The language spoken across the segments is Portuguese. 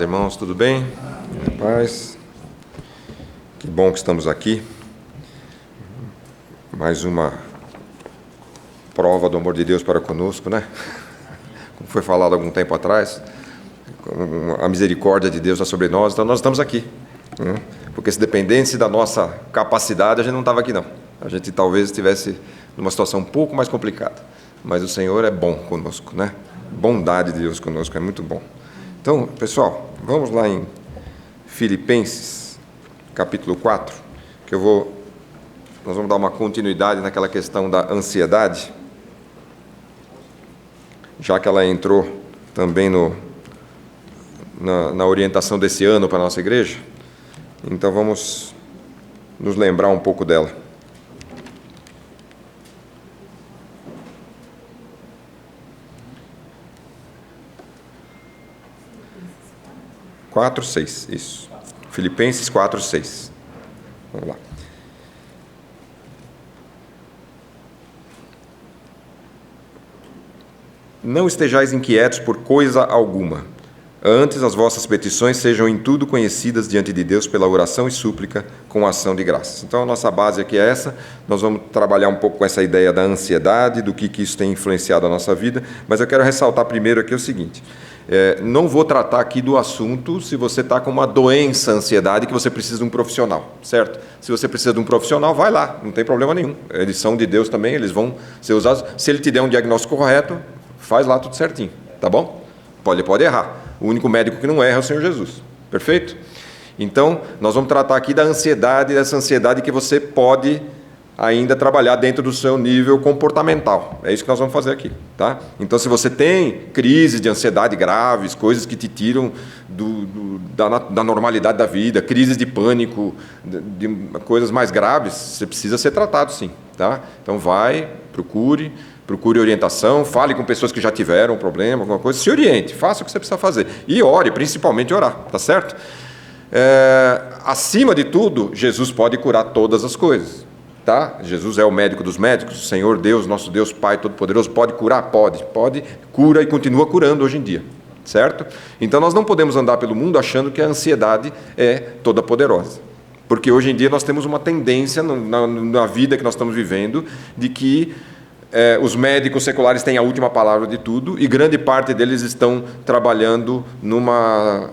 Irmãos, tudo bem? Paz. Que bom que estamos aqui. Mais uma prova do amor de Deus para conosco, né? Como foi falado algum tempo atrás, a misericórdia de Deus está sobre nós, então nós estamos aqui. Porque se dependesse da nossa capacidade, a gente não estava aqui não. A gente talvez estivesse numa situação um pouco mais complicada. Mas o Senhor é bom conosco, né? Bondade de Deus conosco é muito bom. Então, pessoal, vamos lá em Filipenses, capítulo 4, que nós vamos dar uma continuidade naquela questão da ansiedade, já que ela entrou também na orientação desse ano para a nossa igreja. Então, vamos nos lembrar um pouco dela. Isso. Filipenses 4:6. Vamos lá. Não estejais inquietos por coisa alguma. Antes as vossas petições sejam em tudo conhecidas diante de Deus pela oração e súplica com ação de graças. Então a nossa base aqui é essa. Nós vamos trabalhar um pouco com essa ideia da ansiedade, do que isso tem influenciado a nossa vida, mas eu quero ressaltar primeiro aqui o seguinte. Não vou tratar aqui do assunto se você está com uma doença, ansiedade, que você precisa de um profissional, certo? Se você precisa de um profissional, vai lá, não tem problema nenhum. Eles são de Deus também, eles vão ser usados. Se ele te der um diagnóstico correto, faz lá tudo certinho, tá bom? Pode errar. O único médico que não erra é o Senhor Jesus, perfeito? Então, nós vamos tratar aqui da ansiedade, dessa ansiedade que você pode ainda trabalhar dentro do seu nível comportamental. É isso que nós vamos fazer aqui, tá? Então, se você tem crises de ansiedade graves, coisas que te tiram da normalidade da vida, crises de pânico, de coisas mais graves, você precisa ser tratado, sim, tá? Então, procure orientação, fale com pessoas que já tiveram um problema, alguma coisa, se oriente, faça o que você precisa fazer. E ore, principalmente orar, tá certo? Acima de tudo, Jesus pode curar todas as coisas. Tá? Jesus é o médico dos médicos, o Senhor Deus, nosso Deus Pai Todo-Poderoso, pode curar? Pode, cura e continua curando hoje em dia, certo? Então nós não podemos andar pelo mundo achando que a ansiedade é toda poderosa, porque hoje em dia nós temos uma tendência na vida que nós estamos vivendo, de que os médicos seculares têm a última palavra de tudo, e grande parte deles estão trabalhando numa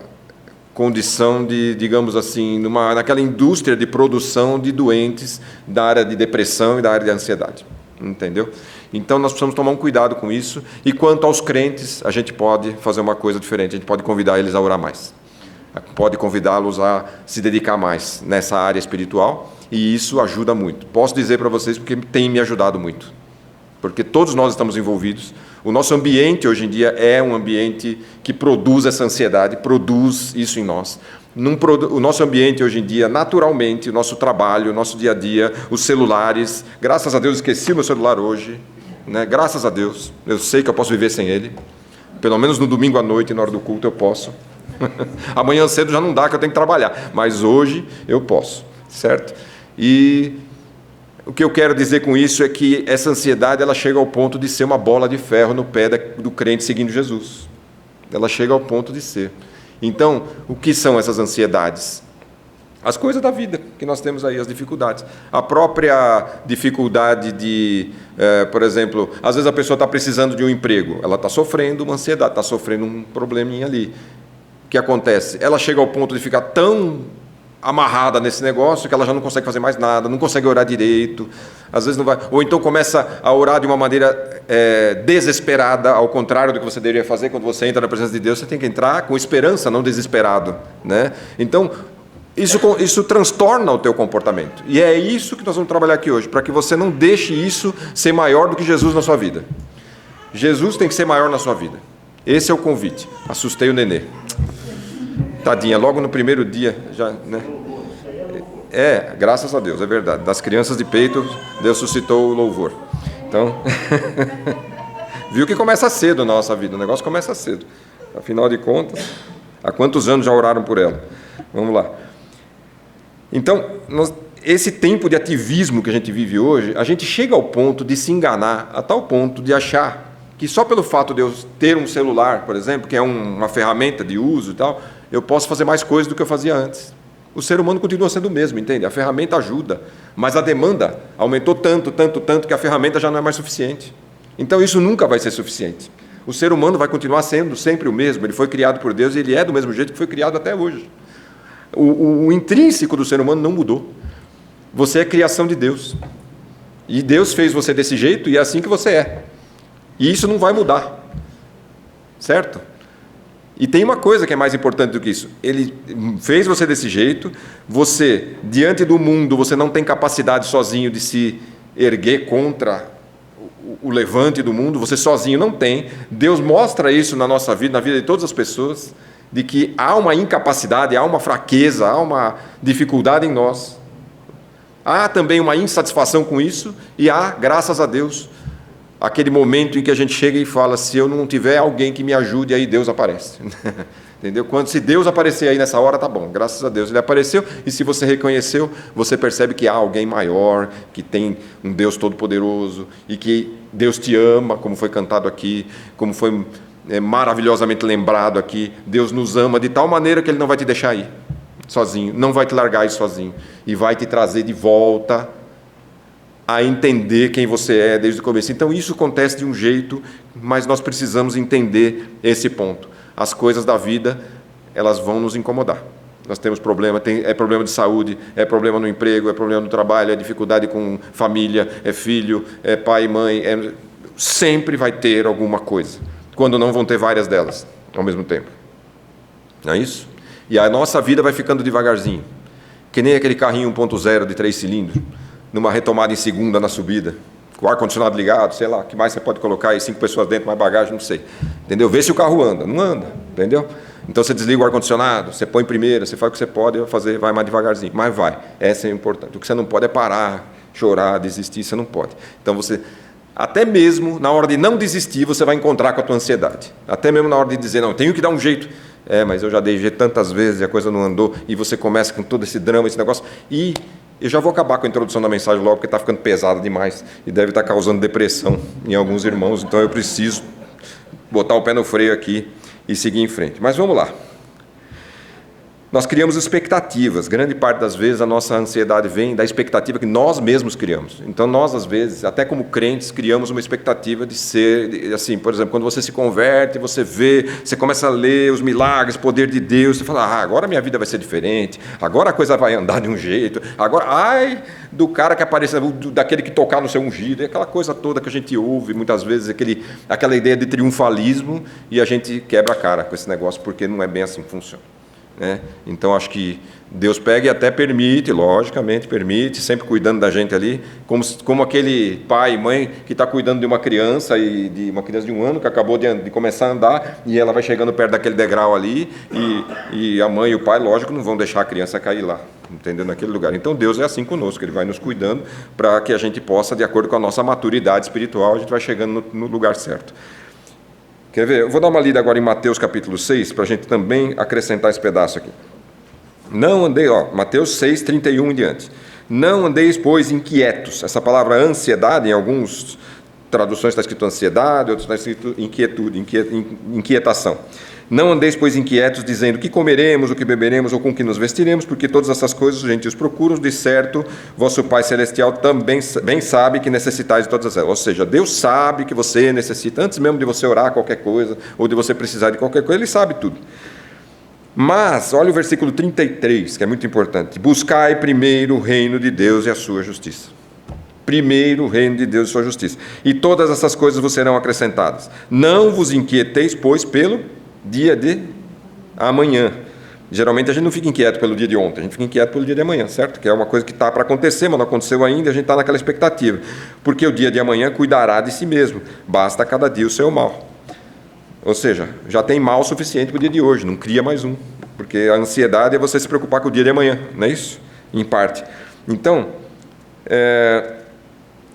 condição de, digamos assim, naquela indústria de produção de doentes da área de depressão e da área de ansiedade, entendeu? Então nós precisamos tomar um cuidado com isso, e quanto aos crentes, a gente pode fazer uma coisa diferente, a gente pode convidar eles a orar mais, pode convidá-los a se dedicar mais nessa área espiritual, e isso ajuda muito. Posso dizer para vocês porque tem me ajudado muito, porque todos nós estamos envolvidos. O nosso ambiente hoje em dia é um ambiente que produz essa ansiedade, produz isso em nós. O nosso ambiente hoje em dia, naturalmente, o nosso trabalho, o nosso dia a dia, os celulares, graças a Deus esqueci o meu celular hoje, né? Graças a Deus, eu sei que eu posso viver sem ele, pelo menos no domingo à noite, na hora do culto eu posso. Amanhã cedo já não dá, que eu tenho que trabalhar, mas hoje eu posso, certo? E o que eu quero dizer com isso é que essa ansiedade, ela chega ao ponto de ser uma bola de ferro no pé do crente seguindo Jesus. Ela chega ao ponto de ser. Então, o que são essas ansiedades? As coisas da vida que nós temos aí, as dificuldades. A própria dificuldade de, por exemplo, às vezes a pessoa está precisando de um emprego, ela está sofrendo uma ansiedade, está sofrendo um probleminha ali. O que acontece? Ela chega ao ponto de ficar tão amarrada nesse negócio que ela já não consegue fazer mais nada, não consegue orar direito, às vezes não vai, ou então começa a orar de uma maneira desesperada, ao contrário do que você deveria fazer. Quando você entra na presença de Deus, você tem que entrar com esperança, não desesperado, né? Então isso transtorna o teu comportamento, e é isso que nós vamos trabalhar aqui hoje, para que você não deixe isso ser maior do que Jesus na sua vida. Jesus tem que ser maior na sua vida. Esse é o convite. Assustei o nenê. Tadinha, logo no primeiro dia, já, né? Graças a Deus, é verdade. Das crianças de peito, Deus suscitou o louvor. Então, viu que começa cedo na nossa vida, o negócio começa cedo. Afinal de contas, há quantos anos já oraram por ela? Vamos lá. Então, esse tempo de ativismo que a gente vive hoje, a gente chega ao ponto de se enganar, a tal ponto de achar que só pelo fato de eu ter um celular, por exemplo, que é uma ferramenta de uso e tal, eu posso fazer mais coisas do que eu fazia antes. O ser humano continua sendo o mesmo, entende? A ferramenta ajuda, mas a demanda aumentou tanto que a ferramenta já não é mais suficiente. Então isso nunca vai ser suficiente. O ser humano vai continuar sendo sempre o mesmo, ele foi criado por Deus e ele é do mesmo jeito que foi criado até hoje. O intrínseco do ser humano não mudou. Você é criação de Deus. E Deus fez você desse jeito e é assim que você é. E isso não vai mudar. Certo? E tem uma coisa que é mais importante do que isso. Ele fez você desse jeito, você, diante do mundo, você não tem capacidade sozinho de se erguer contra o levante do mundo, você sozinho não tem. Deus mostra isso na nossa vida, na vida de todas as pessoas, de que há uma incapacidade, há uma fraqueza, há uma dificuldade em nós. Há também uma insatisfação com isso e há, graças a Deus, aquele momento em que a gente chega e fala, se eu não tiver alguém que me ajude, aí Deus aparece. Entendeu? Se Deus aparecer aí nessa hora, tá bom, graças a Deus ele apareceu, e se você reconheceu, você percebe que há alguém maior, que tem um Deus todo-poderoso, e que Deus te ama, como foi cantado aqui, como foi maravilhosamente lembrado aqui. Deus nos ama de tal maneira que Ele não vai te deixar ir sozinho, não vai te largar aí sozinho, e vai te trazer de volta a entender quem você é desde o começo. Então isso acontece de um jeito, mas nós precisamos entender esse ponto. As coisas da vida, elas vão nos incomodar. Nós temos problema, é problema de saúde, é problema no emprego, é problema no trabalho, é dificuldade com família, é filho, é pai e mãe, sempre vai ter alguma coisa, quando não vão ter várias delas ao mesmo tempo. Não é isso? E a nossa vida vai ficando devagarzinho, que nem aquele carrinho 1.0 de 3 cilindros, numa retomada em segunda na subida, com o ar-condicionado ligado, sei lá, o que mais você pode colocar aí, 5 pessoas dentro, mais bagagem, não sei. Entendeu? Vê se o carro anda. Não anda, entendeu? Então você desliga o ar-condicionado, você põe primeira, você faz o que você pode fazer, vai mais devagarzinho, mas vai. Essa é importante. O que você não pode é parar, chorar, desistir, você não pode. Então você, até mesmo na hora de não desistir, você vai encontrar com a tua ansiedade. Até mesmo na hora de dizer, não, tenho que dar um jeito. Mas eu já dei jeito tantas vezes e a coisa não andou, e você começa com todo esse drama, esse negócio, e eu já vou acabar com a introdução da mensagem logo, porque está ficando pesado demais e deve estar causando depressão em alguns irmãos, então eu preciso botar o pé no freio aqui e seguir em frente. Mas vamos lá. Nós criamos expectativas. Grande parte das vezes a nossa ansiedade vem da expectativa que nós mesmos criamos. Então nós, às vezes, até como crentes, criamos uma expectativa de ser, assim, por exemplo, quando você se converte, você vê, você começa a ler os milagres, o poder de Deus, você fala, agora minha vida vai ser diferente, agora a coisa vai andar de um jeito, agora, ai, do cara que aparece, daquele que tocar no seu ungido, e aquela coisa toda que a gente ouve, muitas vezes, aquela ideia de triunfalismo, e a gente quebra a cara com esse negócio, porque não é bem assim que funciona. Então acho que Deus pega e até permite, logicamente permite, sempre cuidando da gente ali, como aquele pai e mãe que está cuidando de uma criança, e de uma criança de 1 ano que acabou de começar a andar, e ela vai chegando perto daquele degrau ali, e a mãe e o pai, lógico, não vão deixar a criança cair lá, entendeu? Naquele lugar. Então Deus é assim conosco, Ele vai nos cuidando para que a gente possa, de acordo com a nossa maturidade espiritual, a gente vai chegando no lugar certo. Quer ver? Eu vou dar uma lida agora em Mateus capítulo 6, para a gente também acrescentar esse pedaço aqui. Não andei, Mateus 6, 31 em diante. Não andeis, pois, inquietos. Essa palavra ansiedade, em algumas traduções está escrito ansiedade, outras está escrito inquietude, inquietação. Não andeis, pois, inquietos, dizendo o que comeremos, o que beberemos ou com que nos vestiremos, porque todas essas coisas os gentios procuram, de certo, vosso Pai Celestial também bem sabe que necessitais de todas elas. Ou seja, Deus sabe que você necessita, antes mesmo de você orar qualquer coisa, ou de você precisar de qualquer coisa, Ele sabe tudo. Mas, olha o versículo 33, que é muito importante. Buscai primeiro o reino de Deus e a sua justiça. Primeiro o reino de Deus e a sua justiça. E todas essas coisas vos serão acrescentadas. Não vos inquieteis, pois, pelo dia de amanhã. Geralmente a gente não fica inquieto pelo dia de ontem, a gente fica inquieto pelo dia de amanhã, certo? Que é uma coisa que está para acontecer, mas não aconteceu ainda, a gente está naquela expectativa. Porque o dia de amanhã cuidará de si mesmo, basta cada dia o seu mal. Ou seja, já tem mal suficiente para o dia de hoje, não cria mais um. Porque a ansiedade é você se preocupar com o dia de amanhã, não é isso? Em parte. Então,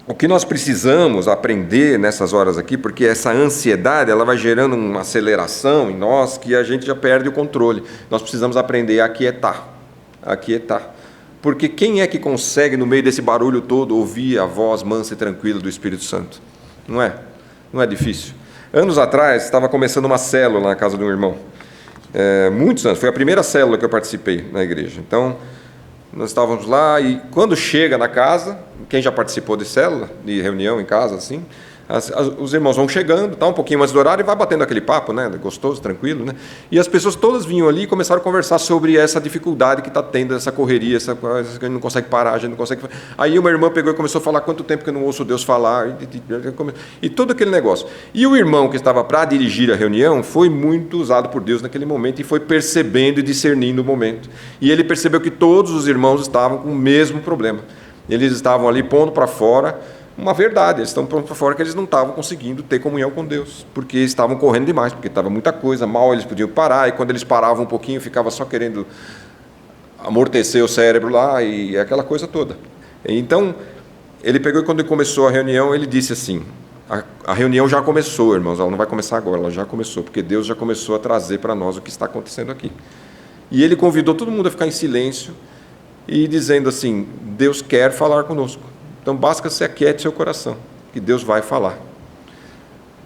o que nós precisamos aprender nessas horas aqui, porque essa ansiedade ela vai gerando uma aceleração em nós que a gente já perde o controle. Nós precisamos aprender a aquietar. Porque quem é que consegue, no meio desse barulho todo, ouvir a voz mansa e tranquila do Espírito Santo? Não é? Não é difícil. Anos atrás, estava começando uma célula na casa de um irmão. muitos anos. Foi a primeira célula que eu participei na igreja. Então, nós estávamos lá e quando chega na casa, quem já participou de célula, de reunião em casa, assim, os irmãos vão chegando, tá um pouquinho mais do horário e vai batendo aquele papo, né, gostoso, tranquilo, né? E as pessoas todas vinham ali e começaram a conversar sobre essa dificuldade que está tendo, essa correria, essa coisa que a gente não consegue parar, a gente não consegue. Aí uma irmã pegou e começou a falar quanto tempo que eu não ouço Deus falar e todo aquele negócio. E o irmão que estava para dirigir a reunião foi muito usado por Deus naquele momento e foi percebendo e discernindo o momento. E ele percebeu que todos os irmãos estavam com o mesmo problema. Eles estavam ali pondo para fora uma verdade, eles estão pondo para fora que eles não estavam conseguindo ter comunhão com Deus, porque estavam correndo demais, porque estava muita coisa, mal eles podiam parar, e quando eles paravam um pouquinho, ficava só querendo amortecer o cérebro lá, e aquela coisa toda. Então, ele pegou e quando ele começou a reunião, ele disse assim, a reunião já começou, irmãos, ela não vai começar agora, ela já começou, porque Deus já começou a trazer para nós o que está acontecendo aqui. E ele convidou todo mundo a ficar em silêncio, e dizendo assim, Deus quer falar conosco. Então, basta que você aquiete seu coração, que Deus vai falar.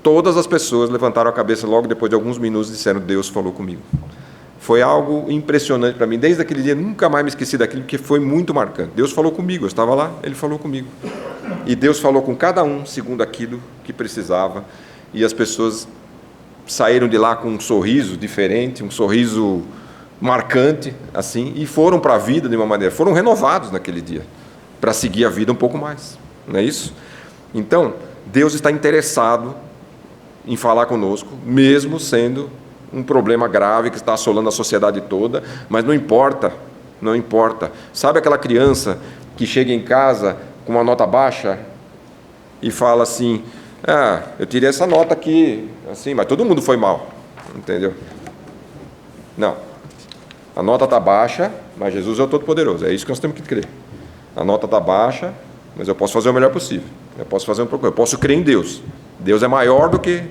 Todas as pessoas levantaram a cabeça logo depois de alguns minutos e disseram, Deus falou comigo. Foi algo impressionante para mim. Desde aquele dia, nunca mais me esqueci daquilo, porque foi muito marcante. Deus falou comigo, eu estava lá, Ele falou comigo. E Deus falou com cada um, segundo aquilo que precisava. E as pessoas saíram de lá com um sorriso diferente, um sorriso marcante, assim, e foram para a vida de uma maneira, foram renovados naquele dia, para seguir a vida um pouco mais, não é isso? Então, Deus está interessado em falar conosco, mesmo sendo um problema grave que está assolando a sociedade toda, mas não importa, não importa. Sabe aquela criança que chega em casa com uma nota baixa e fala assim, eu tirei essa nota aqui, assim, mas todo mundo foi mal, entendeu? Não, a nota está baixa, mas Jesus é o Todo-Poderoso, é isso que nós temos que crer. A nota está baixa, mas eu posso fazer o melhor possível. Eu posso fazer eu posso crer em Deus. Deus é maior do que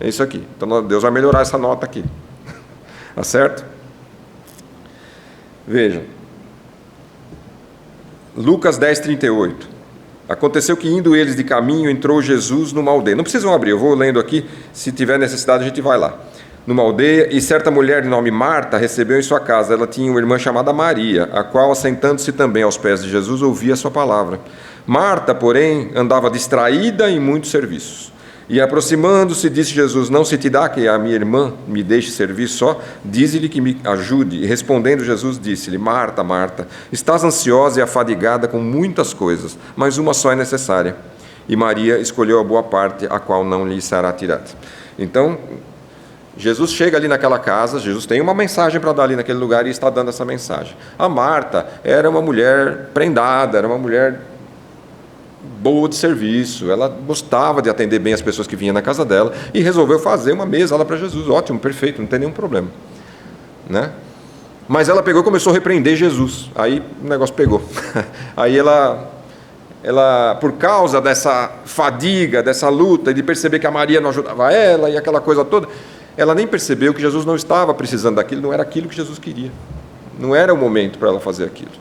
isso aqui. Então Deus vai melhorar essa nota aqui. Tá certo? Veja. Lucas 10:38. Aconteceu que indo eles de caminho, entrou Jesus numa aldeia. Não precisam abrir, eu vou lendo aqui. Se tiver necessidade, a gente vai lá. Numa aldeia, e certa mulher de nome Marta recebeu em sua casa. Ela tinha uma irmã chamada Maria, a qual, assentando-se também aos pés de Jesus, ouvia a sua palavra. Marta, porém, andava distraída em muitos serviços. E aproximando-se, disse Jesus, não se te dá que a minha irmã me deixe servir só? Dize-lhe que me ajude. E respondendo Jesus, disse-lhe, Marta, Marta, estás ansiosa e afadigada com muitas coisas, mas uma só é necessária. E Maria escolheu a boa parte, a qual não lhe será tirada. Então, Jesus chega ali naquela casa, Jesus tem uma mensagem para dar ali naquele lugar e está dando essa mensagem. A Marta era uma mulher prendada, era uma mulher boa de serviço, ela gostava de atender bem as pessoas que vinham na casa dela e resolveu fazer uma mesa lá para Jesus. Ótimo, perfeito, não tem nenhum problema, né? Mas ela pegou e começou a repreender Jesus, aí o negócio pegou. Aí ela, por causa dessa fadiga, dessa luta, e de perceber que a Maria não ajudava ela e aquela coisa toda, ela nem percebeu que Jesus não estava precisando daquilo, não era aquilo que Jesus queria. Não era o momento para ela fazer aquilo.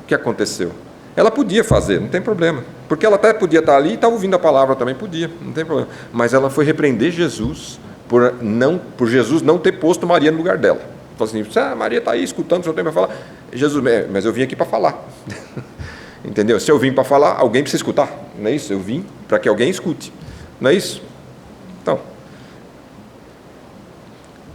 O que aconteceu? Ela podia fazer, não tem problema. Porque ela até podia estar ali e estava ouvindo a palavra também, podia, não tem problema. Mas ela foi repreender Jesus por Jesus não ter posto Maria no lugar dela. Falou assim, Maria está aí escutando, o senhor tem para falar. Jesus, mas eu vim aqui para falar. Entendeu? Se eu vim para falar, alguém precisa escutar. Não é isso? Eu vim para que alguém escute. Não é isso?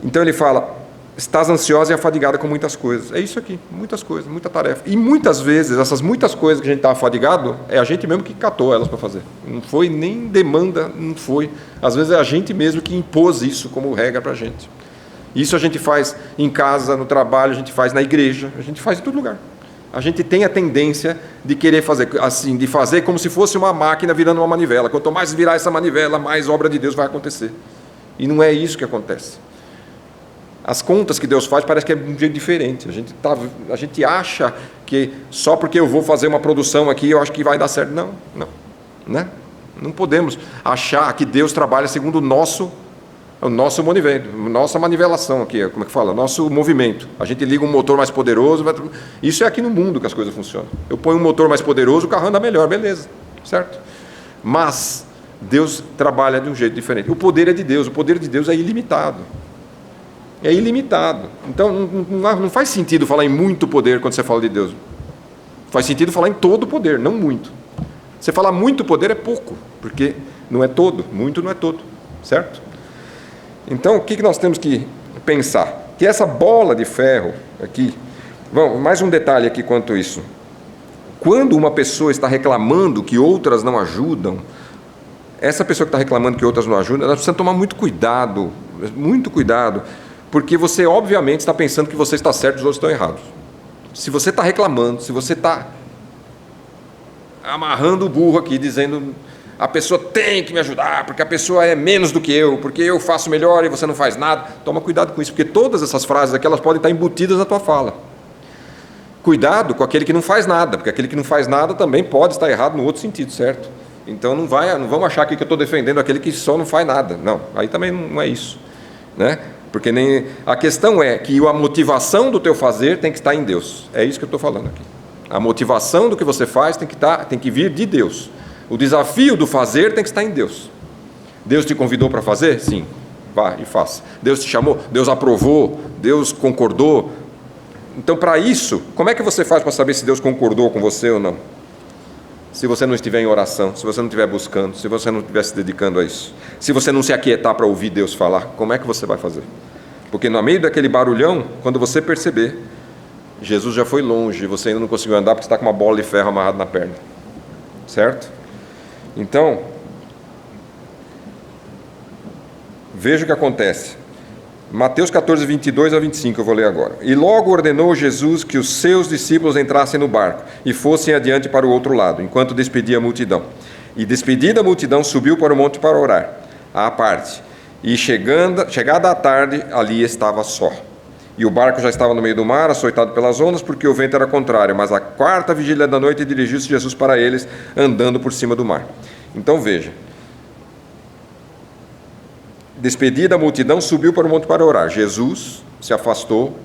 Então ele fala, estás ansiosa e afadigada com muitas coisas. É isso aqui, muitas coisas, muita tarefa. E muitas vezes, essas muitas coisas que a gente está afadigado, é a gente mesmo que catou elas para fazer. Não foi nem demanda, não foi. Às vezes é a gente mesmo que impôs isso como regra para a gente. Isso a gente faz em casa, no trabalho, a gente faz na igreja, a gente faz em todo lugar. A gente tem a tendência de querer fazer assim, de fazer como se fosse uma máquina virando uma manivela. Quanto mais virar essa manivela, mais obra de Deus vai acontecer. E não é isso que acontece. As contas que Deus faz parece que é de um jeito diferente. A gente acha que só porque eu vou fazer uma produção aqui, eu acho que vai dar certo. Não, né? Não podemos achar que Deus trabalha segundo o nosso movimento, nossa manivelação aqui, como é que fala? Nosso movimento. A gente liga um motor mais poderoso, isso é aqui no mundo que as coisas funcionam. Eu ponho um motor mais poderoso, o carro anda melhor, beleza, certo? Mas Deus trabalha de um jeito diferente. O poder é de Deus, o poder de Deus é ilimitado. É ilimitado. Então, não faz sentido falar em muito poder quando você fala de Deus. Faz sentido falar em todo poder, não muito. Você falar muito poder é pouco, porque não é todo. Muito não é todo, certo? Então, o que nós temos que pensar? Que essa bola de ferro aqui... Bom, mais um detalhe aqui quanto a isso. Quando uma pessoa está reclamando que outras não ajudam, essa pessoa que está reclamando que outras não ajudam, ela precisa tomar muito cuidado, porque você obviamente está pensando que você está certo e os outros estão errados. Se você está reclamando, se você está amarrando o burro aqui, dizendo a pessoa tem que me ajudar, porque a pessoa é menos do que eu, porque eu faço melhor e você não faz nada, toma cuidado com isso, porque todas essas frases aqui, elas podem estar embutidas na tua fala. Cuidado com aquele que não faz nada, porque aquele que não faz nada também pode estar errado no outro sentido, certo? Então não vamos achar aqui que eu estou defendendo aquele que só não faz nada. Não, aí também não é isso, né? Porque nem a questão é que a motivação do teu fazer tem que estar em Deus. É isso que eu estou falando aqui. A motivação do que você faz tem que vir de Deus. O desafio do fazer tem que estar em Deus. Deus te convidou para fazer? Sim, vá e faça. Deus te chamou? Deus aprovou? Deus concordou? Então, para isso, como é que você faz para saber se Deus concordou com você ou não? Se você não estiver em oração, se você não estiver buscando, se você não estiver se dedicando a isso, se você não se aquietar para ouvir Deus falar, como é que você vai fazer? Porque no meio daquele barulhão, quando você perceber, Jesus já foi longe, você ainda não conseguiu andar porque você está com uma bola de ferro amarrada na perna, certo? Então, veja o que acontece. Mateus 14, 22 a 25, eu vou ler agora. E logo ordenou Jesus que os seus discípulos entrassem no barco e fossem adiante para o outro lado, enquanto despedia a multidão. E despedida a multidão, subiu para o monte para orar, à parte. E chegada a tarde, ali estava só. E o barco já estava no meio do mar, açoitado pelas ondas, porque o vento era contrário. Mas à quarta vigília da noite dirigiu-se Jesus para eles, andando por cima do mar. Então veja. Despedida a multidão, subiu para o monte para orar. Jesus se afastou.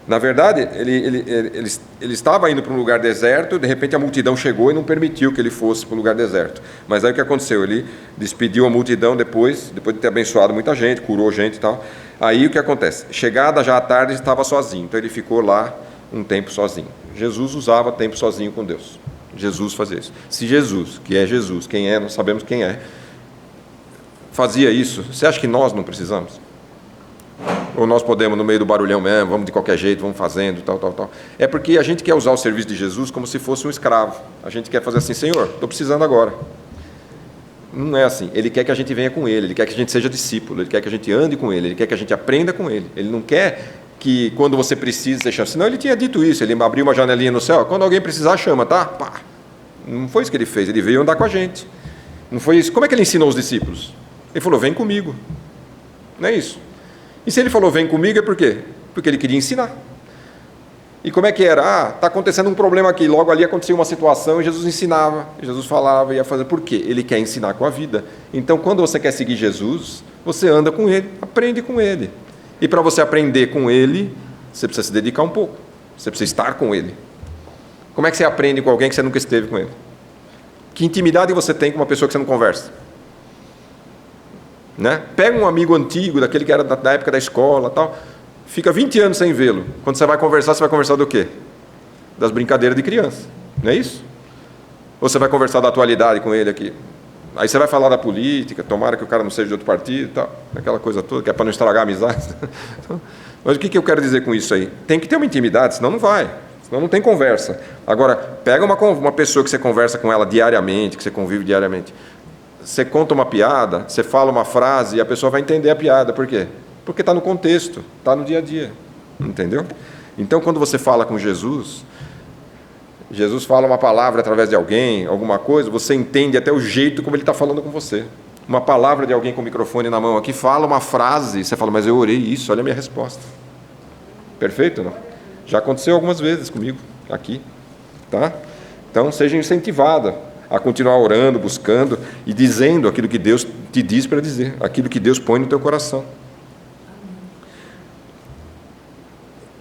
Na verdade, ele estava indo para um lugar deserto, de repente a multidão chegou e não permitiu que ele fosse para um lugar deserto. Mas aí o que aconteceu? Ele despediu a multidão depois de ter abençoado muita gente, curou gente e tal. Aí o que acontece? Chegada já à tarde, estava sozinho, então ele ficou lá um tempo sozinho. Jesus usava tempo sozinho com Deus. Jesus fazia isso. Se Jesus, que é Jesus, quem é, nós sabemos quem é, fazia isso, você acha que nós não precisamos? Ou nós podemos, no meio do barulhão mesmo, vamos de qualquer jeito, vamos fazendo, tal. É porque a gente quer usar o serviço de Jesus como se fosse um escravo. A gente quer fazer assim, Senhor, estou precisando agora. Não é assim. Ele quer que a gente venha com Ele, Ele quer que a gente seja discípulo, Ele quer que a gente ande com Ele quer que a gente aprenda com Ele. Ele não quer que quando você precisa, você chama. Senão Ele tinha dito isso, Ele abriu uma janelinha no céu, quando alguém precisar, chama, tá? Pá. Não foi isso que Ele fez, Ele veio andar com a gente. Não foi isso. Como é que Ele ensinou os discípulos? Ele falou, vem comigo. Não é isso? E se ele falou, vem comigo, é por quê? Porque ele queria ensinar. E como é que era? Está acontecendo um problema aqui. Logo ali acontecia uma situação e Jesus ensinava. Jesus falava, ia fazer. Por quê? Ele quer ensinar com a vida. Então, quando você quer seguir Jesus, você anda com Ele, aprende com Ele. E para você aprender com Ele, você precisa se dedicar um pouco. Você precisa estar com Ele. Como é que você aprende com alguém que você nunca esteve com Ele? Que intimidade você tem com uma pessoa que você não conversa? Né? Pega um amigo antigo, daquele que era da época da escola, tal, fica 20 anos sem vê-lo. Quando você vai conversar do quê? Das brincadeiras de criança, não é isso? Ou você vai conversar da atualidade com ele aqui? Aí você vai falar da política, tomara que o cara não seja de outro partido, tal, aquela coisa toda, que é para não estragar a amizade. Mas o que eu quero dizer com isso aí? Tem que ter uma intimidade, senão não vai, senão não tem conversa. Agora, pega uma pessoa que você conversa com ela diariamente, que você convive diariamente. Você conta uma piada, você fala uma frase e a pessoa vai entender a piada. Por quê? Porque está no contexto, está no dia a dia. Entendeu? Então, quando você fala com Jesus, Jesus fala uma palavra através de alguém, alguma coisa, você entende até o jeito como ele está falando com você. Uma palavra de alguém com o microfone na mão aqui, fala uma frase, você fala, mas eu orei isso, olha a minha resposta. Perfeito, não? Já aconteceu algumas vezes comigo, aqui. Tá? Então, seja incentivada a continuar orando, buscando e dizendo aquilo que Deus te diz para dizer, aquilo que Deus põe no teu coração.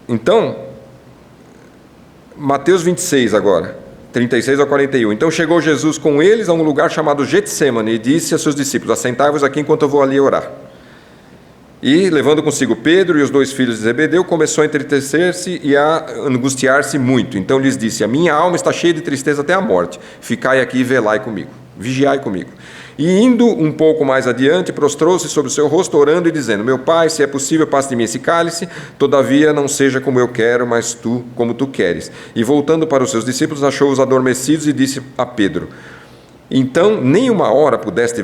Então, Mateus 26 agora, 36 ao 41. Então chegou Jesus com eles a um lugar chamado Getsemane e disse a seus discípulos, assentai-vos aqui enquanto eu vou ali orar. E, levando consigo Pedro e os 2 filhos de Zebedeu, começou a entristecer-se e a angustiar-se muito. Então lhes disse: a minha alma está cheia de tristeza até a morte. Ficai aqui e velai comigo. Vigiai comigo. E indo um pouco mais adiante, prostrou-se sobre o seu rosto, orando e dizendo: meu pai, se é possível, passe de mim esse cálice, todavia não seja como eu quero, mas tu como tu queres. E voltando para os seus discípulos, achou-os adormecidos e disse a Pedro: então, nem uma hora pudeste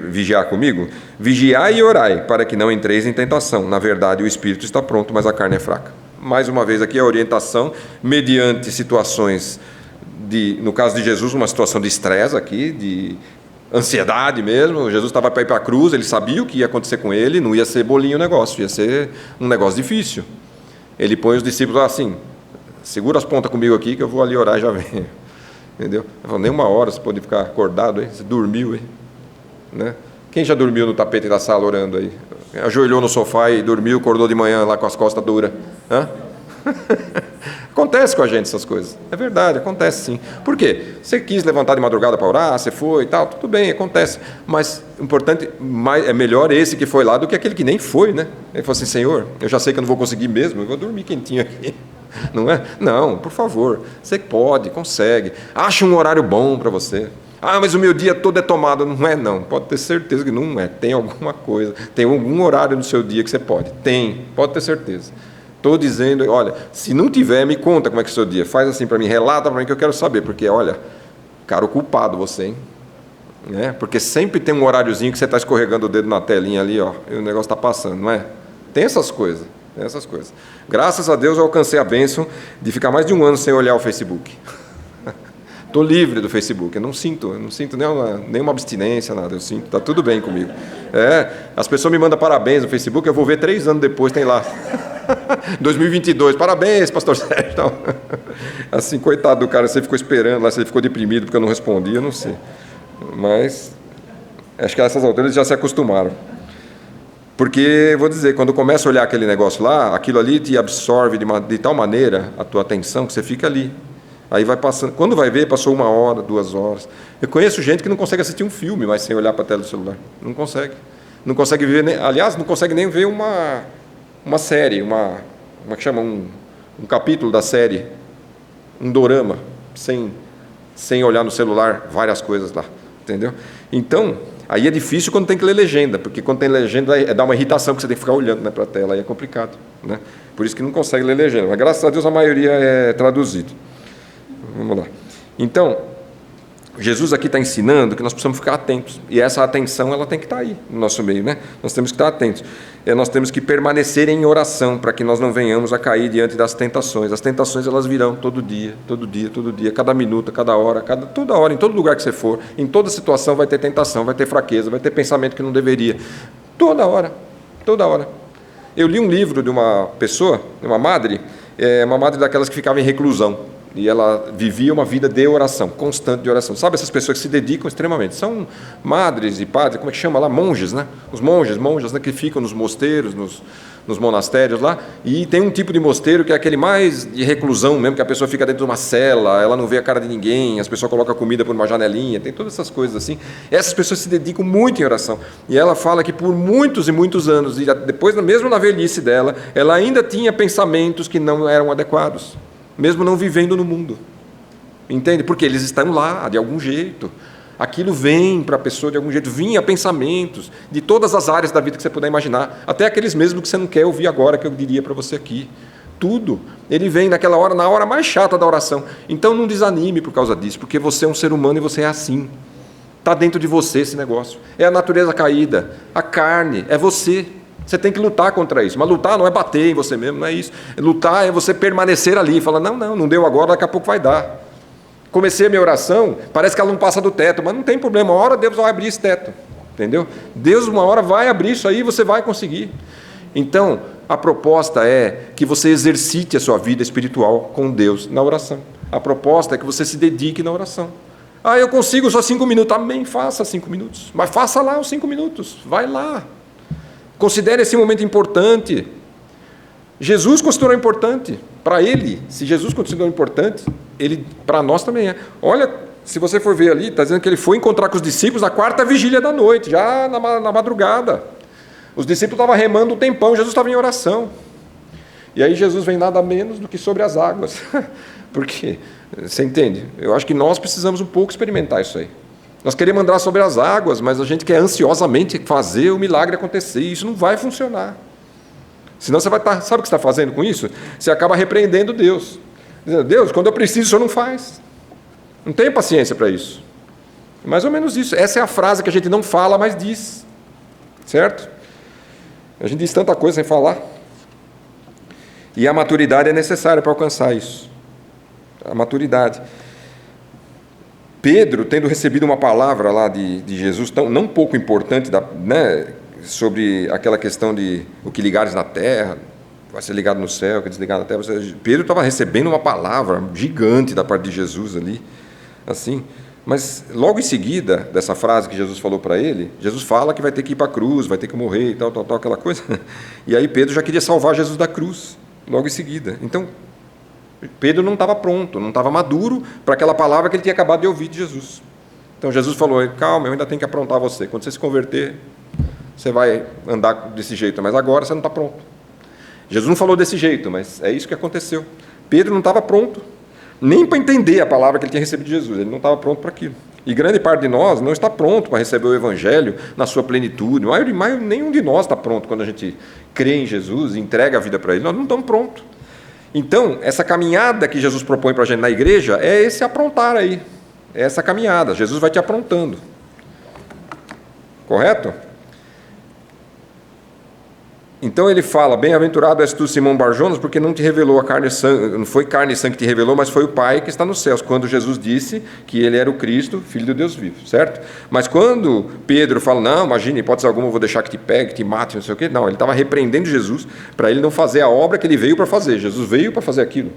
vigiar comigo? Vigiai e orai, para que não entreis em tentação. Na verdade, o espírito está pronto, mas a carne é fraca. Mais uma vez aqui a orientação, mediante situações no caso de Jesus, uma situação de estresse aqui, de ansiedade mesmo. Jesus estava para ir para a cruz, ele sabia o que ia acontecer com ele, não ia ser bolinho o negócio, ia ser um negócio difícil. Ele põe os discípulos assim: segura as pontas comigo aqui, que eu vou ali orar e já venho. Entendeu? Ele falou: nem uma hora você pode ficar acordado aí, você dormiu aí, né? Quem já dormiu no tapete da sala orando aí? Ajoelhou no sofá e dormiu, acordou de manhã lá com as costas duras. Hã? Acontece com a gente essas coisas, é verdade, acontece sim. Por quê? Você quis levantar de madrugada para orar, você foi e tal, tudo bem, acontece. Mas importante, é melhor esse que foi lá do que aquele que nem foi, né? Ele falou assim: Senhor, eu já sei que eu não vou conseguir mesmo, eu vou dormir quentinho aqui. Não é? Não, por favor, você pode, consegue. Acha um horário bom para você. Ah, mas o meu dia todo é tomado. Não é, não. Pode ter certeza que não é. Tem alguma coisa, tem algum horário no seu dia que você pode. Pode ter certeza. Estou dizendo, olha, se não tiver, me conta como é que é o seu dia. Faz assim para mim, relata para mim que eu quero saber. Porque, olha, cara, o culpado você, hein? Né? Porque sempre tem um horáriozinho que você está escorregando o dedo na telinha ali, ó, e o negócio está passando, não é? Tem essas coisas. Graças a Deus eu alcancei a bênção de ficar mais de um ano sem olhar o Facebook. Estou livre do Facebook, eu não sinto nenhuma abstinência, nada, eu sinto, está tudo bem comigo. As pessoas me mandam parabéns no Facebook, eu vou ver 3 anos depois, tem lá, 2022, parabéns, pastor Sérgio. Então, assim, coitado do cara, você ficou esperando lá, se ele ficou deprimido porque eu não respondi, eu não sei. Mas, acho que a essas alturas eles já se acostumaram. Porque, vou dizer, quando começa a olhar aquele negócio lá, aquilo ali te absorve de tal maneira a tua atenção que você fica ali. Aí vai passando, quando vai ver, passou 1 hora, 2 horas. Eu conheço gente que não consegue assistir um filme, mas sem olhar para a tela do celular. Não consegue. Não consegue ver, aliás, não consegue nem ver uma série, como é que chama? Um capítulo da série, um dorama, sem olhar no celular, várias coisas lá. Entendeu? Então, aí é difícil quando tem que ler legenda, porque quando tem legenda dá uma irritação, que você tem que ficar olhando, né, para a tela, aí é complicado, né? Por isso que não consegue ler legenda, mas graças a Deus a maioria é traduzido. Vamos lá. Então, Jesus aqui está ensinando que nós precisamos ficar atentos, e essa atenção ela tem que estar aí no nosso meio, né? Nós temos que estar atentos, nós temos que permanecer em oração para que nós não venhamos a cair diante das tentações. As tentações elas virão todo dia, cada minuto, cada hora, toda hora, em todo lugar que você for, em toda situação vai ter tentação, vai ter fraqueza, vai ter pensamento que não deveria, toda hora. Eu li um livro de uma pessoa, uma madre daquelas que ficava em reclusão. E ela vivia uma vida de oração, constante de oração. Sabe essas pessoas que se dedicam extremamente? São madres e padres, como é que chama lá? Monges, né? Os monges, né, que ficam nos mosteiros, nos monastérios lá. E tem um tipo de mosteiro que é aquele mais de reclusão mesmo, que a pessoa fica dentro de uma cela, ela não vê a cara de ninguém, as pessoas colocam comida por uma janelinha, tem todas essas coisas assim. Essas pessoas se dedicam muito em oração. E ela fala que por muitos e muitos anos, e depois, mesmo na velhice dela, ela ainda tinha pensamentos que não eram adequados, mesmo não vivendo no mundo, entende? Porque eles estão lá, de algum jeito, aquilo vem para a pessoa de algum jeito, vinha pensamentos de todas as áreas da vida que você puder imaginar, até aqueles mesmos que você não quer ouvir agora, que eu diria para você aqui, tudo, ele vem naquela hora, na hora mais chata da oração. Então não desanime por causa disso, porque você é um ser humano e você é assim, está dentro de você esse negócio, é a natureza caída, a carne, é você. Você tem que lutar contra isso, mas lutar não é bater em você mesmo, não é isso. Lutar é você permanecer ali, falar, não deu agora, daqui a pouco vai dar. Comecei a minha oração, parece que ela não passa do teto, mas não tem problema, uma hora Deus vai abrir esse teto, entendeu? Deus uma hora vai abrir isso aí e você vai conseguir. Então, a proposta é que você exercite a sua vida espiritual com Deus na oração. A proposta é que você se dedique na oração. Ah, eu consigo só 5 minutos, amém, faça 5 minutos, mas faça lá os 5 minutos, vai lá. Considere esse momento importante. Jesus considerou importante para ele. Se Jesus considerou importante, ele para nós também é. Olha, se você for ver ali, está dizendo que ele foi encontrar com os discípulos na 4ª vigília da noite, já na madrugada. Os discípulos estavam remando um tempão, Jesus estava em oração. E aí Jesus vem nada menos do que sobre as águas. Porque, você entende? Eu acho que nós precisamos um pouco experimentar isso aí. Nós queremos andar sobre as águas, mas a gente quer ansiosamente fazer o milagre acontecer. E isso não vai funcionar. Senão você vai estar... Sabe o que você está fazendo com isso? Você acaba repreendendo Deus. Dizendo, Deus, quando eu preciso, o Senhor não faz. Não tenho paciência para isso. É mais ou menos isso. Essa é a frase que a gente não fala, mas diz. Certo? A gente diz tanta coisa sem falar. E a maturidade é necessária para alcançar isso. A maturidade. Pedro, tendo recebido uma palavra lá de Jesus, não pouco importante, sobre aquela questão de o que ligares na terra, vai ser ligado no céu, o que desligado na terra. Pedro estava recebendo uma palavra gigante da parte de Jesus ali, assim. Mas logo em seguida, dessa frase que Jesus falou para ele, Jesus fala que vai ter que ir para a cruz, vai ter que morrer e tal, aquela coisa. E aí Pedro já queria salvar Jesus da cruz, logo em seguida. Então, Pedro não estava pronto, não estava maduro para aquela palavra que ele tinha acabado de ouvir de Jesus. Então Jesus falou, calma, eu ainda tenho que aprontar você. Quando você se converter, você vai andar desse jeito, mas agora você não está pronto. Jesus não falou desse jeito, mas é isso que aconteceu. Pedro não estava pronto, nem para entender a palavra que ele tinha recebido de Jesus, ele não estava pronto para aquilo. E grande parte de nós não está pronto para receber o Evangelho na sua plenitude. Nenhum de nós está pronto quando a gente crê em Jesus e entrega a vida para Ele. Nós não estamos prontos. Então, essa caminhada que Jesus propõe para a gente na igreja é esse aprontar aí. É essa caminhada. Jesus vai te aprontando. Correto? Então ele fala, bem-aventurado és tu, Simão Barjonas, porque não te revelou a carne e sangue, não foi carne e sangue que te revelou, mas foi o Pai que está nos céus, quando Jesus disse que ele era o Cristo, Filho do Deus vivo, certo? Mas quando Pedro fala, não, imagina, hipótese alguma, eu vou deixar que te pegue, que te mate, não sei o quê, não, ele estava repreendendo Jesus para ele não fazer a obra que ele veio para fazer. Jesus veio para fazer aquilo.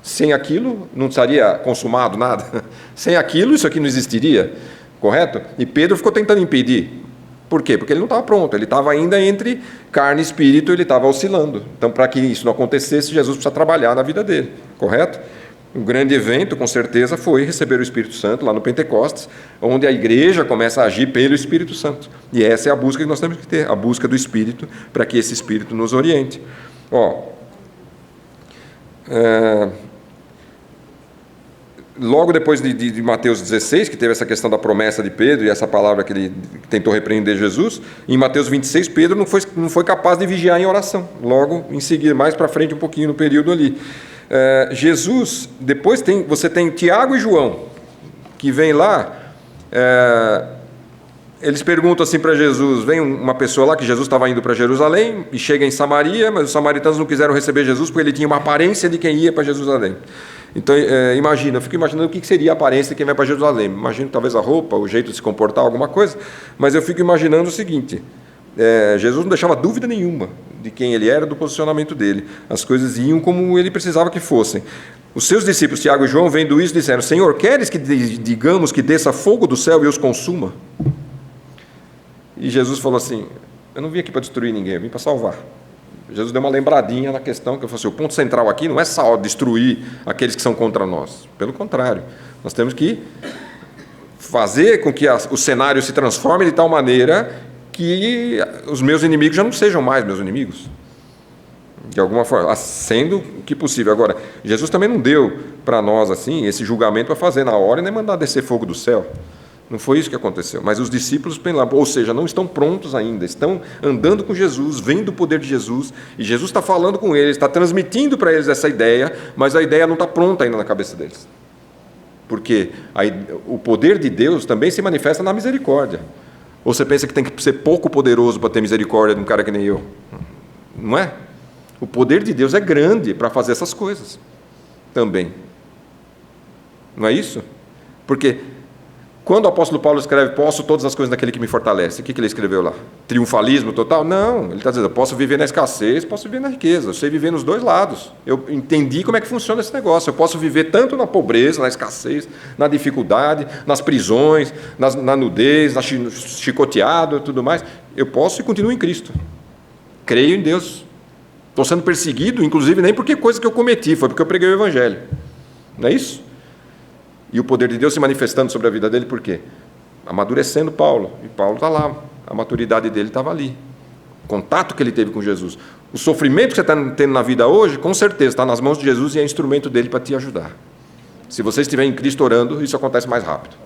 Sem aquilo, não estaria consumado nada. Sem aquilo, isso aqui não existiria, correto? E Pedro ficou tentando impedir. Por quê? Porque ele não estava pronto, ele estava ainda entre carne e espírito, ele estava oscilando. Então, para que isso não acontecesse, Jesus precisa trabalhar na vida dele, correto? Um grande evento, com certeza, foi receber o Espírito Santo lá no Pentecostes, onde a igreja começa a agir pelo Espírito Santo. E essa é a busca que nós temos que ter, a busca do Espírito, para que esse Espírito nos oriente. Logo depois de Mateus 16, que teve essa questão da promessa de Pedro e essa palavra que ele tentou repreender Jesus, em Mateus 26, Pedro não foi capaz de vigiar em oração. Logo em seguida, mais para frente um pouquinho no período ali. Jesus, depois você tem Tiago e João, que vem lá, eles perguntam assim para Jesus, vem uma pessoa lá, que Jesus estava indo para Jerusalém, e chega em Samaria, mas os samaritanos não quiseram receber Jesus, porque ele tinha uma aparência de quem ia para Jerusalém. Então, eu fico imaginando o que seria a aparência de quem vai para Jerusalém. Imagino talvez a roupa, o jeito de se comportar, alguma coisa, mas eu fico imaginando o seguinte, Jesus não deixava dúvida nenhuma de quem ele era, do posicionamento dele. As coisas iam como ele precisava que fossem. Os seus discípulos, Tiago e João, vendo isso, disseram, Senhor, queres que digamos que desça fogo do céu e os consuma? E Jesus falou assim, eu não vim aqui para destruir ninguém, eu vim para salvar. Jesus deu uma lembradinha na questão, que eu falei assim, o ponto central aqui não é só destruir aqueles que são contra nós. Pelo contrário, nós temos que fazer com que o cenário se transforme de tal maneira que os meus inimigos já não sejam mais meus inimigos. De alguma forma, sendo o que possível. Agora, Jesus também não deu para nós assim esse julgamento para fazer na hora e nem mandar descer fogo do céu. Não foi isso que aconteceu. Mas os discípulos, ou seja, não estão prontos ainda, estão andando com Jesus, vendo o poder de Jesus, e Jesus está falando com eles, está transmitindo para eles essa ideia, mas a ideia não está pronta ainda na cabeça deles. Porque o poder de Deus também se manifesta na misericórdia. Ou você pensa que tem que ser pouco poderoso para ter misericórdia de um cara que nem eu? Não é? O poder de Deus é grande para fazer essas coisas também. Não é isso? Porque quando o apóstolo Paulo escreve, posso todas as coisas naquele que me fortalece, o que ele escreveu lá? Triunfalismo total? Não, ele está dizendo, eu posso viver na escassez, posso viver na riqueza, eu sei viver nos dois lados. Eu entendi como é que funciona esse negócio, eu posso viver tanto na pobreza, na escassez, na dificuldade, nas prisões, na nudez, na chicoteado e tudo mais. Eu posso e continuo em Cristo. Creio em Deus. Estou sendo perseguido, inclusive, nem porque coisa que eu cometi, foi porque eu preguei o Evangelho. Não é isso? E o poder de Deus se manifestando sobre a vida dele, por quê? Amadurecendo Paulo. E Paulo está lá, a maturidade dele estava ali. contato que ele teve com Jesus. O sofrimento que você está tendo na vida hoje, com certeza, está nas mãos de Jesus e é instrumento dele para te ajudar. Se você estiver em Cristo orando, isso acontece mais rápido.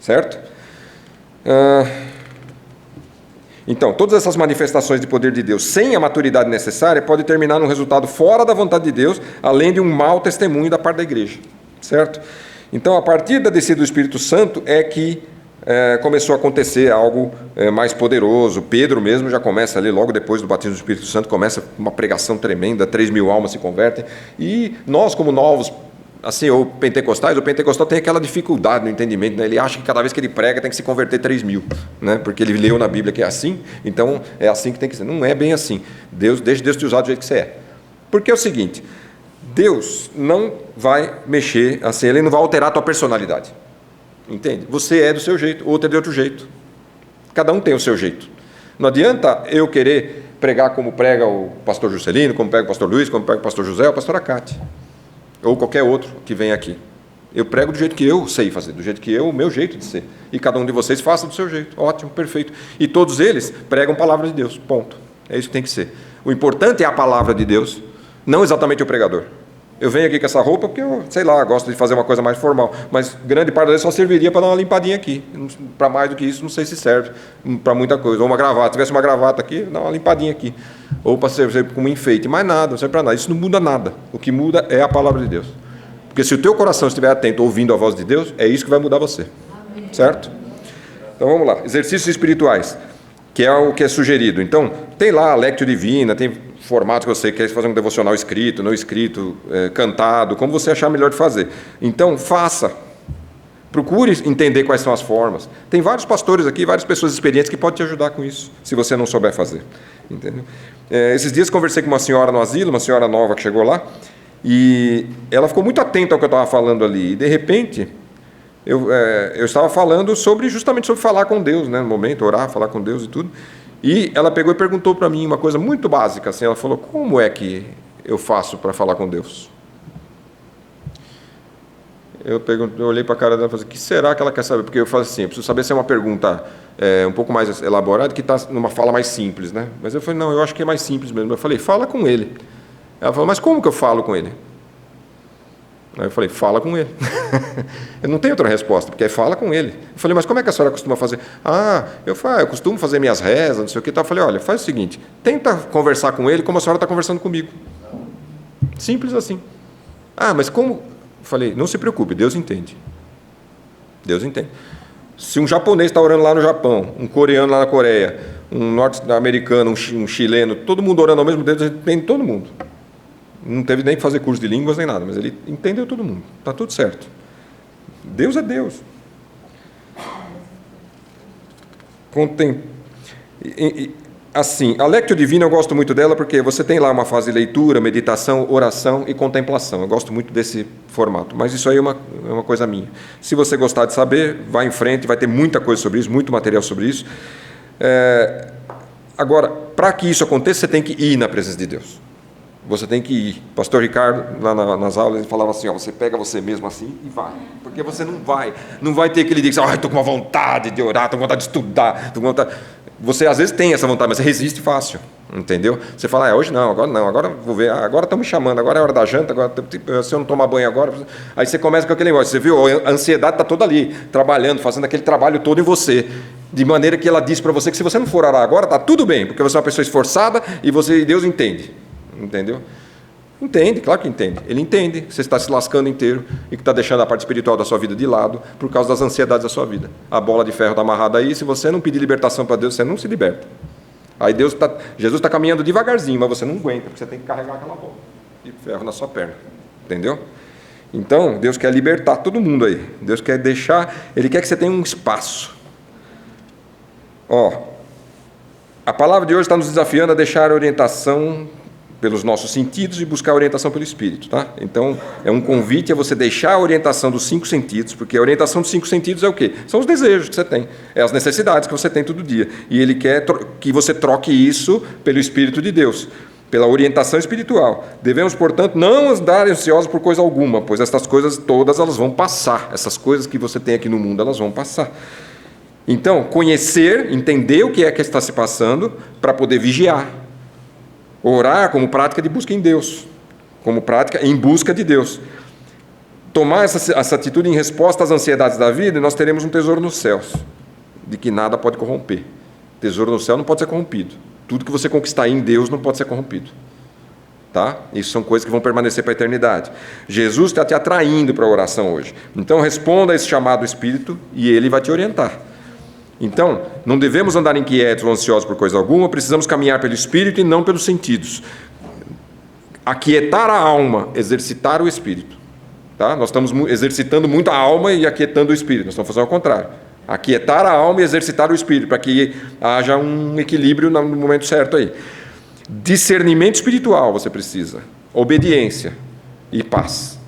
Certo? Então, todas essas manifestações de poder de Deus, sem a maturidade necessária, podem terminar num resultado fora da vontade de Deus, além de um mau testemunho da parte da igreja. Certo? Então, a partir da descida do Espírito Santo é que começou a acontecer algo mais poderoso. Pedro mesmo já começa ali, logo depois do batismo do Espírito Santo, começa uma pregação tremenda, 3.000 almas se convertem. E nós, como novos, assim, ou pentecostais, o pentecostal tem aquela dificuldade no entendimento, né? Ele acha que cada vez que ele prega tem que se converter 3.000, né? Porque ele leu na Bíblia que é assim, então é assim que tem que ser. Não é bem assim. Deixa Deus te usar do jeito que você é. Porque é o seguinte, Deus não vai mexer, assim, ele não vai alterar a tua personalidade. Entende? Você é do seu jeito, outro é de outro jeito. Cada um tem o seu jeito. Não adianta eu querer pregar como prega o pastor Juscelino, como prega o pastor Luiz, como prega o pastor José, ou a pastora Cátia, ou qualquer outro que vem aqui. Eu prego do jeito que eu sei fazer, do jeito que eu, o meu jeito de ser. E cada um de vocês faça do seu jeito. Ótimo, perfeito. E todos eles pregam a palavra de Deus. Ponto. É isso que tem que ser. O importante é a palavra de Deus, não exatamente o pregador. Eu venho aqui com essa roupa porque eu, sei lá, gosto de fazer uma coisa mais formal, mas grande parte deles só serviria para dar uma limpadinha aqui. Para mais do que isso, não sei se serve para muita coisa. Ou uma gravata, se tivesse uma gravata aqui, dá uma limpadinha aqui. Ou para servir como enfeite, mais nada, não serve para nada. Isso não muda nada. O que muda é a palavra de Deus. Porque se o teu coração estiver atento, ouvindo a voz de Deus, é isso que vai mudar você. Certo? Então vamos lá. Exercícios espirituais, que é o que é sugerido. Então, tem lá a Lectio Divina, tem formato que você quer fazer um devocional escrito, não escrito, cantado, como você achar melhor de fazer. Então, faça. Procure entender quais são as formas. Tem vários pastores aqui, várias pessoas experientes que podem te ajudar com isso, se você não souber fazer. Entendeu? Esses dias conversei com uma senhora no asilo, uma senhora nova que chegou lá, e ela ficou muito atenta ao que eu estava falando ali. E, de repente, eu estava falando justamente sobre falar com Deus, né, no momento, orar, falar com Deus e tudo. E ela pegou e perguntou para mim uma coisa muito básica, assim, ela falou, como é que eu faço para falar com Deus? Eu olhei para a cara dela e falei, o que será que ela quer saber? Porque eu falei assim, eu preciso saber se é uma pergunta um pouco mais elaborada, que está numa fala mais simples, né? Mas eu falei, não, eu acho que é mais simples mesmo. Eu falei, fala com ele. Ela falou, mas como que eu falo com ele? Aí eu falei, fala com ele. Eu não tenho outra resposta, porque fala com ele. Eu falei, mas como é que a senhora costuma fazer? Eu costumo fazer minhas rezas, não sei o que. Eu falei, olha, faz o seguinte, tenta conversar com ele como a senhora está conversando comigo. Simples assim. Mas como? Eu falei, não se preocupe, Deus entende. Deus entende. Se um japonês está orando lá no Japão, um coreano lá na Coreia, um norte-americano, um chileno, todo mundo orando ao mesmo tempo, Deus entende todo mundo. Não teve nem que fazer curso de línguas nem nada, mas ele entendeu todo mundo. Está tudo certo. Deus é Deus. Assim, a Lectio Divina eu gosto muito dela porque você tem lá uma fase de leitura, meditação, oração e contemplação. Eu gosto muito desse formato, mas isso aí é uma coisa minha. Se você gostar de saber, vá em frente, vai ter muita coisa sobre isso, muito material sobre isso. Agora, para que isso aconteça, você tem que ir na presença de Deus. Você tem que ir. Pastor Ricardo, lá nas aulas, ele falava assim, você pega você mesmo assim e vai. Porque você não vai ter aquele dia que você, estou com uma vontade de orar, estou com vontade de estudar, estou com vontade... Você às vezes tem essa vontade, mas você resiste fácil, entendeu? Você fala, hoje não, agora vou ver, agora estão me chamando, agora é hora da janta, agora, se eu não tomar banho agora... Aí você começa com aquele negócio, você viu, a ansiedade está toda ali, trabalhando, fazendo aquele trabalho todo em você, de maneira que ela diz para você que se você não for orar agora, está tudo bem, porque você é uma pessoa esforçada e Deus entende. Entendeu? Entende, claro que entende. Ele entende que você está se lascando inteiro e que está deixando a parte espiritual da sua vida de lado por causa das ansiedades da sua vida. A bola de ferro está amarrada aí, se você não pedir libertação para Deus, você não se liberta. Aí Jesus está caminhando devagarzinho, mas você não aguenta, porque você tem que carregar aquela bola de ferro na sua perna. Entendeu? Então, Deus quer libertar todo mundo aí. Deus quer Ele quer que você tenha um espaço. A palavra de hoje está nos desafiando a deixar a orientação pelos nossos sentidos e buscar a orientação pelo Espírito, tá? Então, é um convite a você deixar a orientação dos 5 sentidos, porque a orientação dos 5 sentidos é o quê? São os desejos que você tem, é as necessidades que você tem todo dia, e Ele quer que você troque isso pelo Espírito de Deus, pela orientação espiritual. Devemos, portanto, não andar ansiosos por coisa alguma, pois estas coisas todas elas vão passar, essas coisas que você tem aqui no mundo, elas vão passar. Então, conhecer, entender o que é que está se passando, para poder vigiar. Orar como prática de busca em Deus, como prática em busca de Deus. Tomar essa atitude em resposta às ansiedades da vida, e nós teremos um tesouro nos céus, de que nada pode corromper. Tesouro no céu não pode ser corrompido. Tudo que você conquistar em Deus não pode ser corrompido. Tá? Isso são coisas que vão permanecer para a eternidade. Jesus está te atraindo para a oração hoje. Então, responda a esse chamado do Espírito e Ele vai te orientar. Então, não devemos andar inquietos ou ansiosos por coisa alguma, precisamos caminhar pelo Espírito e não pelos sentidos. Aquietar a alma, exercitar o Espírito. Tá? Nós estamos exercitando muito a alma e aquietando o Espírito, nós estamos fazendo ao contrário. Aquietar a alma e exercitar o Espírito, para que haja um equilíbrio no momento certo aí. Discernimento espiritual você precisa, obediência e paz.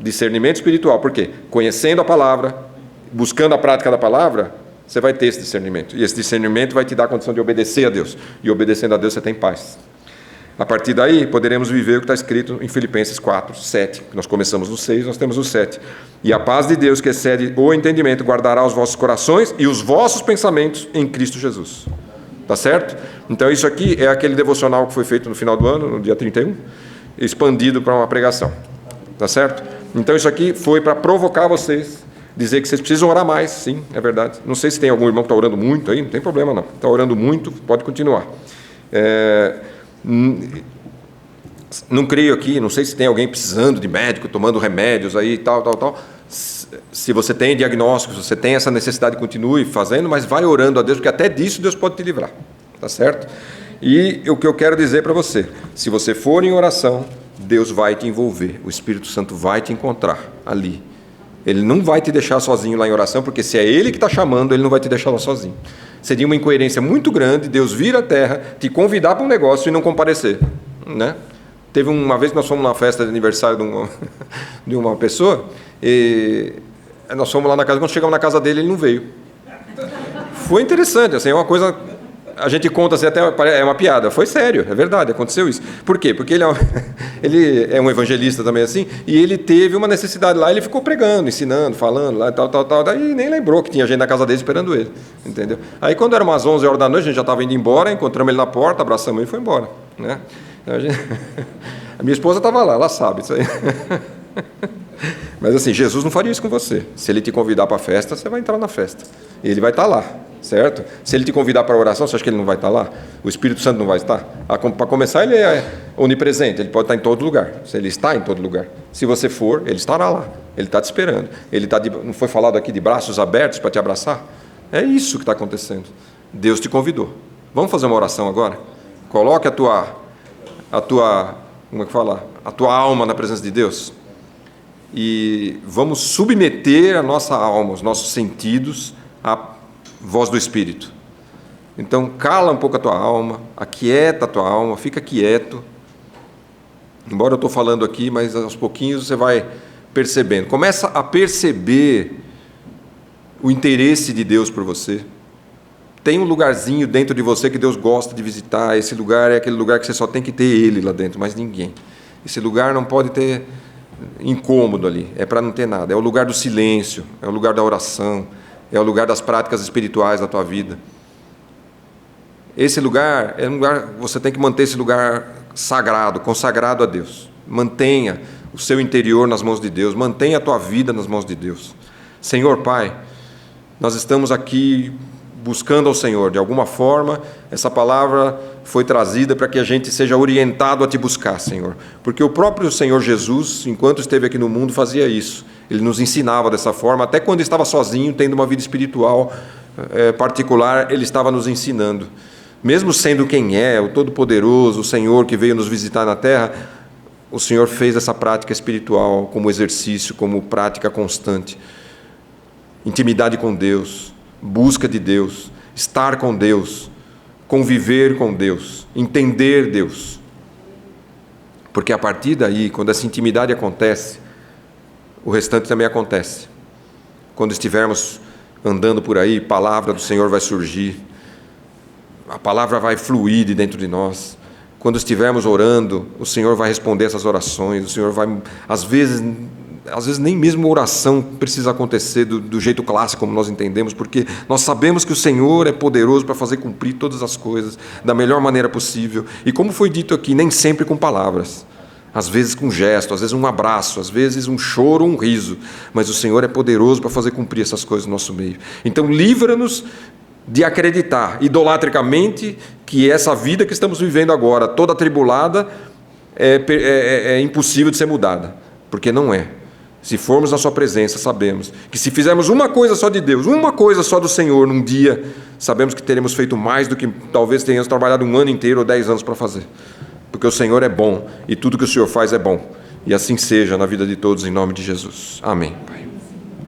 Discernimento espiritual, por quê? Conhecendo a palavra, buscando a prática da palavra, você vai ter esse discernimento. E esse discernimento vai te dar a condição de obedecer a Deus. E obedecendo a Deus você tem paz. A partir daí, poderemos viver o que está escrito em Filipenses 4, 7. Nós começamos no 6, nós temos o 7. E a paz de Deus, que excede o entendimento, guardará os vossos corações e os vossos pensamentos em Cristo Jesus. Tá certo? Então isso aqui é aquele devocional que foi feito no final do ano, no dia 31, expandido para uma pregação. Tá certo? Então isso aqui foi para provocar vocês, dizer que vocês precisam orar mais, sim, é verdade. Não sei se tem algum irmão que está orando muito aí, não tem problema não. Está orando muito, pode continuar. Não creio aqui, não sei se tem alguém precisando de médico, tomando remédios aí, tal. Se você tem diagnóstico, se você tem essa necessidade, continue fazendo, mas vai orando a Deus, porque até disso Deus pode te livrar, tá certo? E o que eu quero dizer para você, se você for em oração, Deus vai te envolver, o Espírito Santo vai te encontrar ali. Ele não vai te deixar sozinho lá em oração, porque se é Ele que está chamando, Ele não vai te deixar lá sozinho. Seria uma incoerência muito grande Deus vir à terra, te convidar para um negócio e não comparecer, né? Teve uma vez que nós fomos numa festa de aniversário de uma pessoa, e nós fomos lá na casa, quando chegamos na casa dele, ele não veio. Foi interessante, assim, é uma coisa, a gente conta assim, até é uma piada, foi sério, é verdade, aconteceu isso. Por quê? Porque ele é um evangelista também assim, e ele teve uma necessidade lá, ele ficou pregando, ensinando, falando lá, tal, daí nem lembrou que tinha gente na casa dele esperando ele, entendeu? Aí quando era umas 11 horas da noite, a gente já estava indo embora, encontramos ele na porta, abraçamos ele e foi embora, né? A minha esposa estava lá, ela sabe isso aí. Mas assim, Jesus não faria isso com você. Se Ele te convidar para a festa, você vai entrar na festa. Ele vai estar lá, certo? Se Ele te convidar para a oração, você acha que Ele não vai estar lá? O Espírito Santo não vai estar? Para começar, Ele é onipresente, Ele pode estar em todo lugar. Se Ele está em todo lugar. Se você for, Ele estará lá. Ele está te esperando. Ele está não foi falado aqui de braços abertos para te abraçar? É isso que está acontecendo. Deus te convidou. Vamos fazer uma oração agora? Coloque a tua como é que fala? A tua alma na presença de Deus. E vamos submeter a nossa alma, os nossos sentidos, à voz do Espírito. Então, cala um pouco a tua alma, aquieta a tua alma, fica quieto. Embora eu estou falando aqui, mas aos pouquinhos você vai percebendo. Começa a perceber o interesse de Deus por você. Tem um lugarzinho dentro de você que Deus gosta de visitar. Esse lugar é aquele lugar que você só tem que ter Ele lá dentro, mais ninguém. Esse lugar não pode ter incômodo ali, é para não ter nada. É o lugar do silêncio, é o lugar da oração, é o lugar das práticas espirituais da tua vida. Esse lugar é um lugar, você tem que manter esse lugar sagrado, consagrado a Deus. Mantenha o seu interior nas mãos de Deus, mantenha a tua vida nas mãos de Deus. Senhor Pai, nós estamos aqui buscando ao Senhor, de alguma forma, essa palavra foi trazida para que a gente seja orientado a te buscar, Senhor. Porque o próprio Senhor Jesus, enquanto esteve aqui no mundo, fazia isso. Ele nos ensinava dessa forma, até quando estava sozinho, tendo uma vida espiritual particular, Ele estava nos ensinando. Mesmo sendo quem é, o Todo-Poderoso, o Senhor que veio nos visitar na terra, o Senhor fez essa prática espiritual como exercício, como prática constante. Intimidade com Deus, busca de Deus, estar com Deus, conviver com Deus, entender Deus. Porque a partir daí, quando essa intimidade acontece, o restante também acontece. Quando estivermos andando por aí, a palavra do Senhor vai surgir, a palavra vai fluir de dentro de nós. Quando estivermos orando, o Senhor vai responder essas orações, o Senhor vai, às vezes, às vezes nem mesmo oração precisa acontecer do jeito clássico como nós entendemos, porque nós sabemos que o Senhor é poderoso para fazer cumprir todas as coisas da melhor maneira possível. E como foi dito aqui, nem sempre com palavras, às vezes com gesto, às vezes um abraço, às vezes um choro, um riso, mas o Senhor é poderoso para fazer cumprir essas coisas no nosso meio. Então livra-nos de acreditar idolatricamente que essa vida que estamos vivendo agora, toda atribulada, é impossível de ser mudada, porque não é. Se formos na sua presença, sabemos que se fizermos uma coisa só de Deus, uma coisa só do Senhor num dia, sabemos que teremos feito mais do que talvez tenhamos trabalhado um ano inteiro ou 10 anos para fazer, porque o Senhor é bom e tudo que o Senhor faz é bom, e assim seja na vida de todos, em nome de Jesus. Amém, Pai.